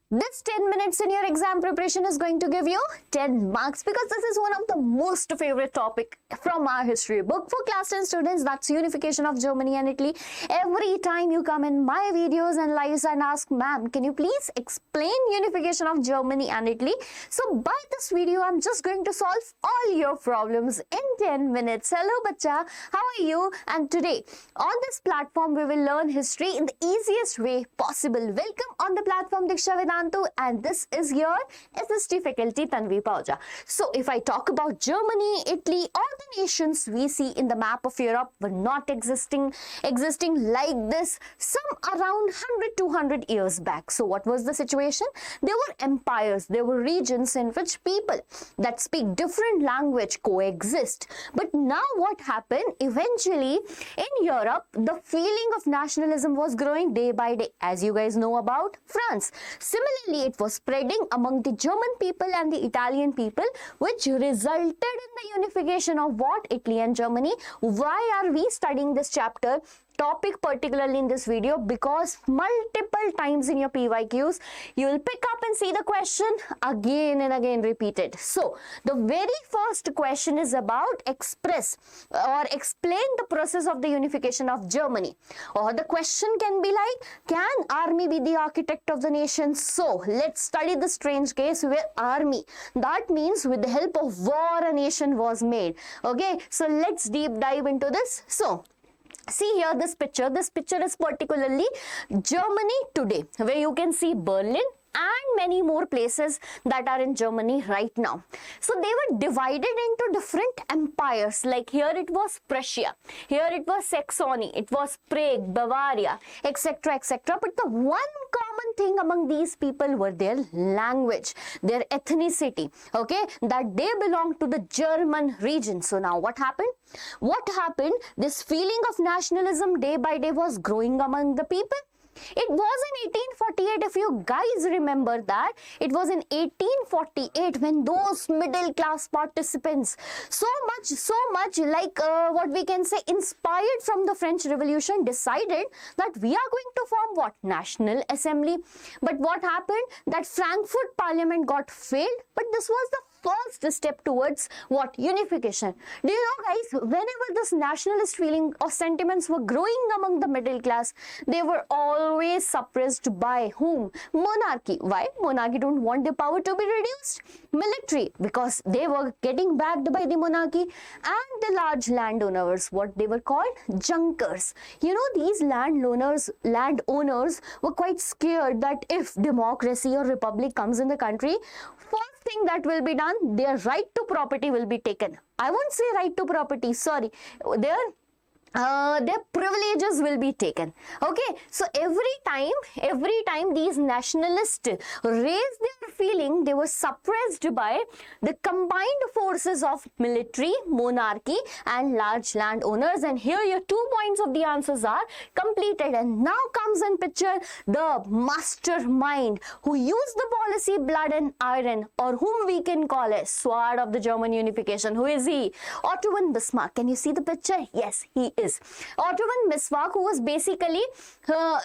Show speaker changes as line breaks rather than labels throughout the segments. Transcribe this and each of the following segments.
This 10 minutes in your exam preparation is going to give you 10 marks because this is one of the most favorite topic from our history book for class 10 students. That's unification of Germany and Italy. Every time you come in my videos and lives and ask, ma'am, can you please explain unification of Germany and Italy? So by this video, I'm just going to solve all your problems in 10 minutes. Hello, bacha. How are you? And today on this platform, we will learn history in the easiest way possible. Welcome on the platform, Deeksha, Vedantu, and this is your SST faculty Tanvi. So if I talk about Germany, Italy, all the nations we see in the map of Europe were not existing like this some around 100-200 years back. So what was the situation? There were empires, there were regions in which people that speak different language coexist. But now what happened? Eventually in Europe, the feeling of nationalism was growing day by day, as you guys know about France. Similarly, it was spreading among the German people and the Italian people, which resulted in the unification of what? Italy and Germany. Why are we studying this chapter? Topic particularly in this video because multiple times in your PYQs you will pick up and see the question again and again repeated. So the very first question is about express or explain the process of the unification of Germany, or the question can be like, can army be the architect of the nation? So let's study the strange case where army, that means with the help of war a nation was made. Okay, so let's deep dive into this. So see here this picture is particularly Germany today, where you can see Berlin and many more places that are in Germany right now. So they were divided into different empires, like here it was Prussia, here it was Saxony, it was Prague, Bavaria, etc, etc. But the one common thing among these people were their language, their ethnicity, okay, that they belong to the German region. So now what happened? This feeling of nationalism day by day was growing among the people. It was in 1848, if you guys remember that, it was in 1848 when those middle class participants, so much like what we can say inspired from the French Revolution, decided that we are going to form what? National Assembly. But what happened? That Frankfurt Parliament got failed, but this was the first step towards what? Unification. Do you know guys, whenever this nationalist feeling or sentiments were growing among the middle class, they were always suppressed by whom? Monarchy. Why? Monarchy don't want their power to be reduced. Military, because they were getting backed by the monarchy. And the large landowners, what they were called? Junkers. You know, these landowners were quite scared that if democracy or republic comes in the country, first thing that will be done, their right to property will be taken. I won't say right to property, sorry, their privileges will be taken. Okay, so every time these nationalists raised their feeling, they were suppressed by the combined forces of military, monarchy and large landowners. And here your 2 points of the answers are completed. And now comes in picture the mastermind who used the policy blood and iron, or whom we can call as sword of the German unification. Who is he? Otto von Bismarck. Can you see the picture? Yes, he is. Otto von Bismarck, who was basically,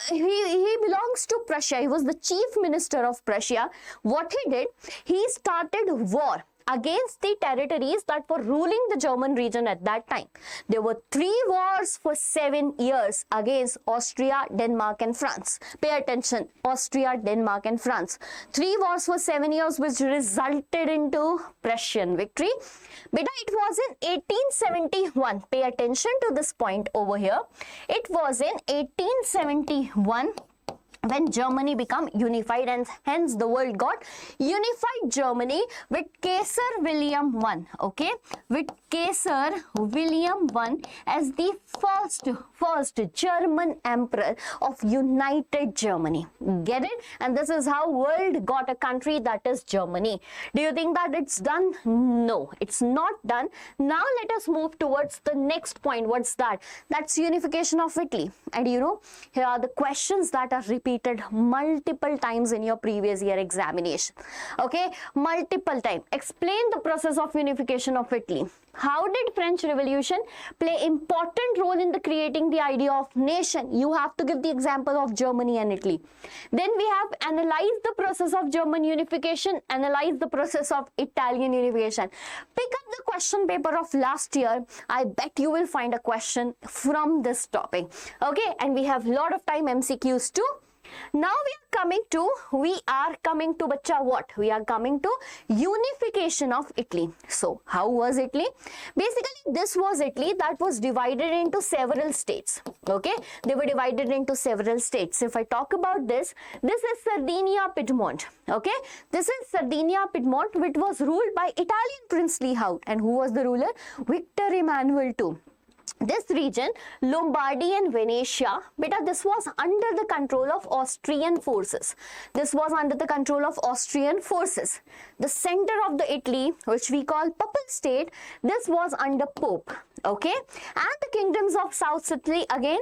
he belongs to Prussia. He was the chief minister of Prussia. What he did, he started war against the territories that were ruling the German region at that time. There were 3 wars for 7 years against Austria, Denmark and France. Pay attention, Austria, Denmark and France. 3 wars for 7 years which resulted into Prussian victory. But it was in 1871. Pay attention to this point over here. It was in 1871 when Germany became unified, and hence the world got unified Germany with Kaiser William I, okay, with Kaiser William I as the first German emperor of united Germany. Get it? And this is how world got a country, that is Germany. Do you think that it's done? No, it's not done. Now let us move towards the next point. What's that? That's unification of Italy. And you know, here are the questions that are repeated repeated multiple times in your previous year examination. Okay, multiple time. Explain the process of unification of Italy. How did French Revolution play important role in the creating the idea of nation? You have to give the example of Germany and Italy. Then we have analyzed the process of German unification, analyze the process of Italian unification. Pick up the question paper of last year. I bet you will find a question from this topic. Okay, and we have lot of time MCQs too. Now we are coming to bacha what? We are coming to unification of Italy. So how was Italy? Basically this was Italy that was divided into several states. Okay, they were divided into several states. If I talk about this is Sardinia Piedmont. Okay, this is Sardinia Piedmont, which was ruled by Italian princely house. And who was the ruler? Victor Emmanuel II. This region, Lombardy and Venetia, this was under the control of Austrian forces. This was under the control of Austrian forces. The center of the Italy, which we call Papal State, this was under Pope. Okay, and the kingdoms of South Italy again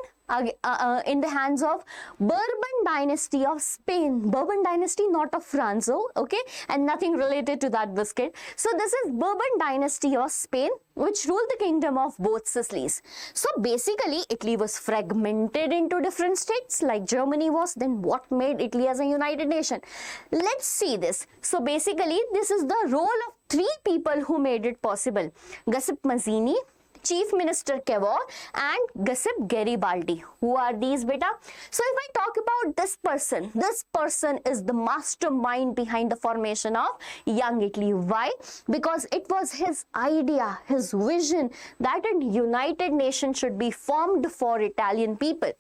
in the hands of Bourbon dynasty of Spain. Bourbon dynasty, not of France, okay, and nothing related to that biscuit. So this is Bourbon dynasty of Spain, which ruled the kingdom of both Sicilies. So basically Italy was fragmented into different states like Germany was. Then what made Italy as a united nation? Let's see this. So basically this is the role of three people who made it possible: Giuseppe Mazzini, Chief Minister Cavour, and Giuseppe Garibaldi. Who are these, beta? So if I talk about this person is the mastermind behind the formation of Young Italy. Why? Because it was his idea, his vision that a united nation should be formed for Italian people.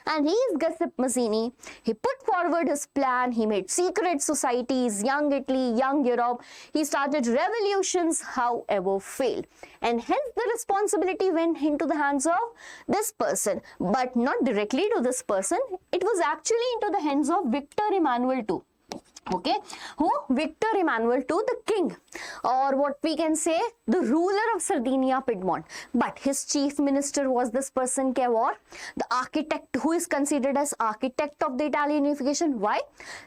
And he is Giuseppe Mazzini. He put forward his plan. He made secret societies, Young Italy, Young Europe. He started revolutions, however failed. And hence the responsibility went into the hands of this person, but not directly to this person. It was actually into the hands of Victor Emmanuel II. Okay, who? Victor Emmanuel II, the king, or what we can say, the ruler of Sardinia Piedmont. But his chief minister was this person, Cavour, the architect, who is considered as architect of the Italian unification. Why?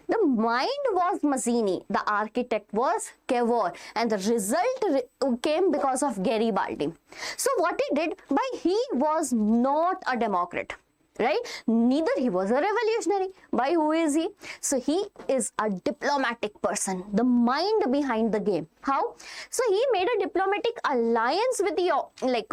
The mind was Mazzini, the architect was Cavour, and the result came because of Garibaldi. So what he did, he was not a democrat. Right? Neither he was a revolutionary. By who is he? So he is a diplomatic person, the mind behind the game. How? So he made a diplomatic alliance with the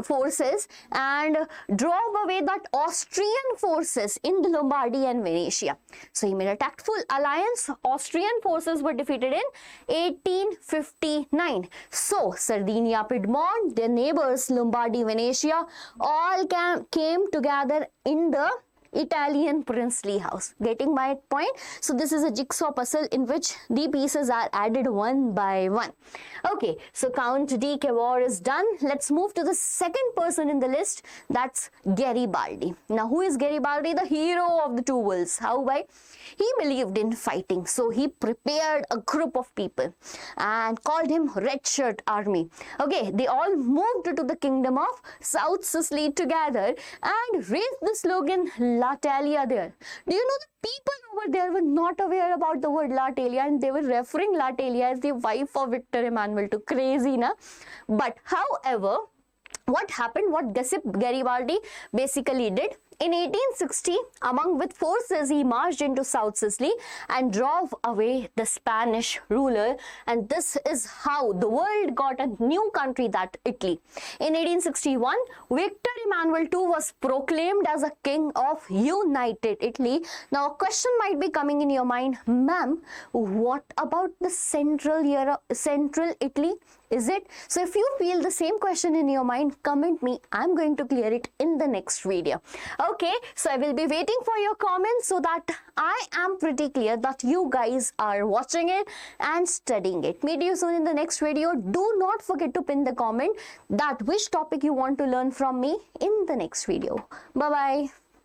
forces and drove away that Austrian forces in the Lombardy and Venetia. So he made a tactful alliance. Austrian forces were defeated in 1859. So Sardinia Piedmont, their neighbors Lombardy, Venetia, all came together in the Italian princely house. Getting my point? So this is a jigsaw puzzle in which the pieces are added one by one. Okay, so Count D. Cavour is done. Let's move to the second person in the list. That's Garibaldi. Now who is Garibaldi? The hero of the two worlds. How? Why? He believed in fighting. So he prepared a group of people and called him Red Shirt Army. Okay, they all moved to the kingdom of South Sicily together and raised the slogan La Talia there. Do you know the people over there were not aware about the word La Talia, and they were referring La Talia as the wife of Victor Emmanuel II. Crazy, na? But however, what happened, what Giuseppe Garibaldi basically did, in 1860, among with forces, he marched into South Sicily and drove away the Spanish ruler. And this is how the world got a new country, that Italy. In 1861, Victor Emmanuel II was proclaimed as a king of United Italy. Now, a question might be coming in your mind, ma'am, what about the Central Italy? Is it? So if you feel the same question in your mind, comment me. I'm going to clear it in the next video. Okay, so I will be waiting for your comments so that I am pretty clear that you guys are watching it and studying it. Meet you soon in the next video. Do not forget to pin the comment that which topic you want to learn from me in the next video. Bye-bye.